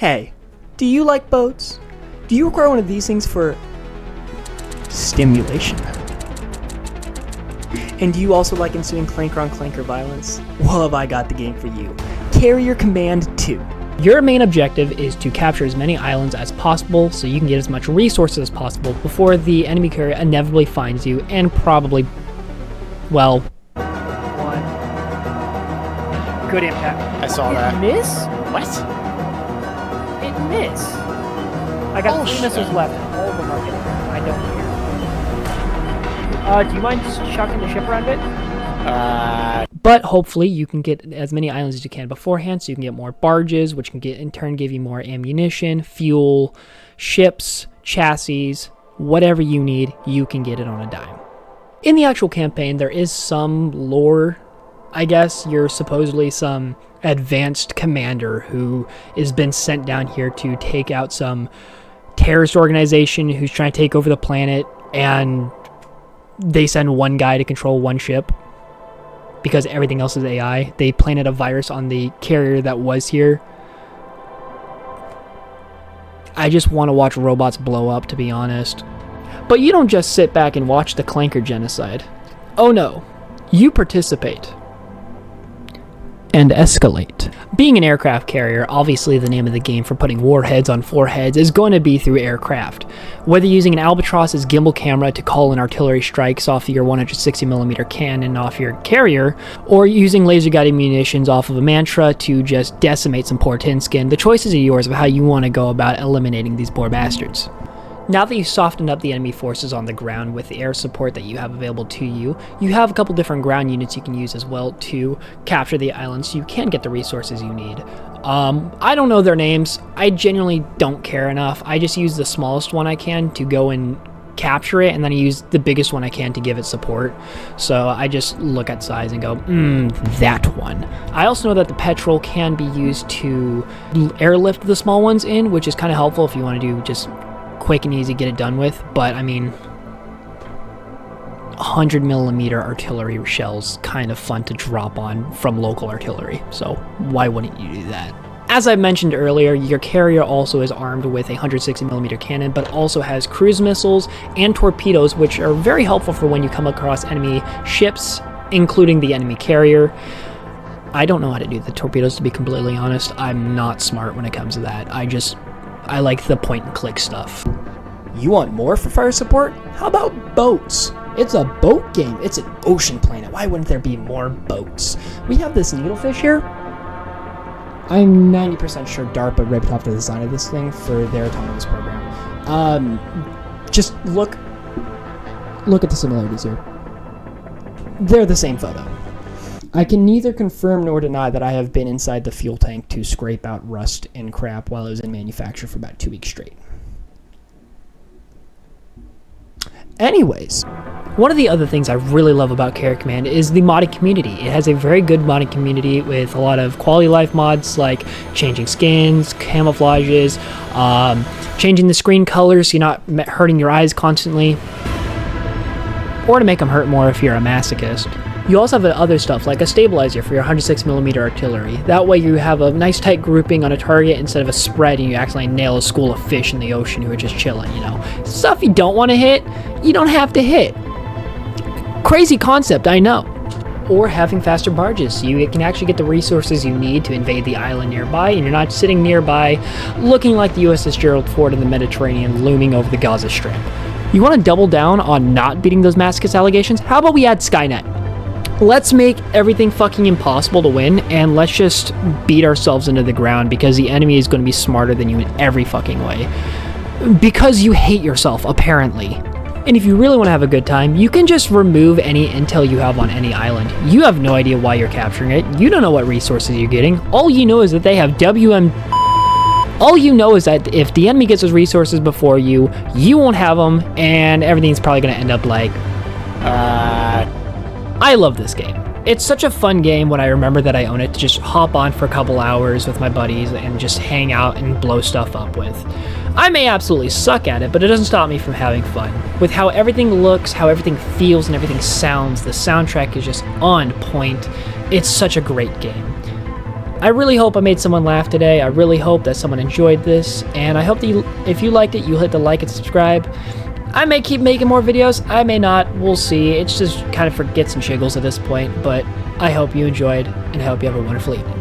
Hey, do you like boats? Do you require one of these things for stimulation? And do you also like ensuing clanker on clanker violence? Well, have I got the game for you. Carrier Command 2. Your main objective is to capture as many islands as possible so you can get as much resources as possible before the enemy carrier inevitably finds you and probably, well... One. Good impact. I saw that. Miss? What? It miss. I got 3 shit. missiles left and all of them are hitting. I don't care. Do you mind just chucking the ship around a bit? But hopefully you can get as many islands as you can beforehand so you can get more barges, which can in turn give you more ammunition, fuel, ships, chassis, whatever you need, you can get it on a dime. In the actual campaign, there is some lore. I guess you're supposedly some advanced commander who has been sent down here to take out some terrorist organization who's trying to take over the planet, and they send one guy to control one ship because everything else is AI. They planted a virus on the carrier that was here. I just want to watch robots blow up, to be honest. But you don't just sit back and watch the Clanker genocide. Oh no, you participate. And escalate. Being an aircraft carrier, obviously the name of the game for putting warheads on foreheads is going to be through aircraft. Whether using an Albatross's gimbal camera to call in artillery strikes off your 160mm cannon off your carrier, or using laser-guided munitions off of a Mantra to just decimate some poor tin skin, the choices are yours of how you want to go about eliminating these poor bastards. Now that you've softened up the enemy forces on the ground with the air support that you have available to you, you have a couple different ground units you can use as well to capture the island so you can get the resources you need. I don't know their names. I genuinely don't care enough. I just use the smallest one I can to go and capture it, and then I use the biggest one I can to give it support. So I just look at size and go, that one. I also know that the petrol can be used to airlift the small ones in, which is kind of helpful if you want to do just quick and easy, get it done with. But I mean, 100mm artillery shells kind of fun to drop on from local artillery, so why wouldn't you do that? As I mentioned earlier, your carrier also is armed with a 160mm cannon, but also has cruise missiles and torpedoes, which are very helpful for when you come across enemy ships, including the enemy carrier. I don't know how to do the torpedoes, to be completely honest. I'm not smart when it comes to that. I like the point and click stuff. You want more for fire support? How about boats? It's a boat game. It's an ocean planet. Why wouldn't there be more boats? We have this needlefish here. I'm 90% sure DARPA ripped off the design of this thing for their autonomous program. Just look at the similarities here. They're the same photo. I can neither confirm nor deny that I have been inside the fuel tank to scrape out rust and crap while it was in manufacture for about 2 weeks straight. Anyways, one of the other things I really love about Carrier Command is the modding community. It has a very good modding community with a lot of quality of life mods like changing skins, camouflages, changing the screen colors so you're not hurting your eyes constantly, or to make them hurt more if you're a masochist. You also have other stuff like a stabilizer for your 106mm artillery. That way you have a nice tight grouping on a target instead of a spread and you accidentally nail a school of fish in the ocean who are just chilling, you know. Stuff you don't want to hit, you don't have to hit. Crazy concept, I know. Or having faster barges so you can actually get the resources you need to invade the island nearby, and you're not sitting nearby looking like the USS Gerald Ford in the Mediterranean looming over the Gaza Strip. You want to double down on not beating those masochist allegations? How about we add Skynet? Let's make everything fucking impossible to win, and let's just beat ourselves into the ground because the enemy is going to be smarter than you in every fucking way. Because you hate yourself, apparently. And if you really want to have a good time, you can just remove any intel you have on any island. You have no idea why you're capturing it. You don't know what resources you're getting. All you know is that they have All you know is that if the enemy gets those resources before you, you won't have them, and everything's probably going to end up like... I love this game. It's such a fun game when I remember that I own it to just hop on for a couple hours with my buddies and just hang out and blow stuff up with. I may absolutely suck at it, but it doesn't stop me from having fun. With how everything looks, how everything feels, and everything sounds, the soundtrack is just on point. It's such a great game. I really hope I made someone laugh today. I really hope that someone enjoyed this, and I hope that if you liked it, you'll hit the like and subscribe. I may keep making more videos, I may not, we'll see. It's just kind of for gets and shiggles at this point, but I hope you enjoyed, and I hope you have a wonderful evening.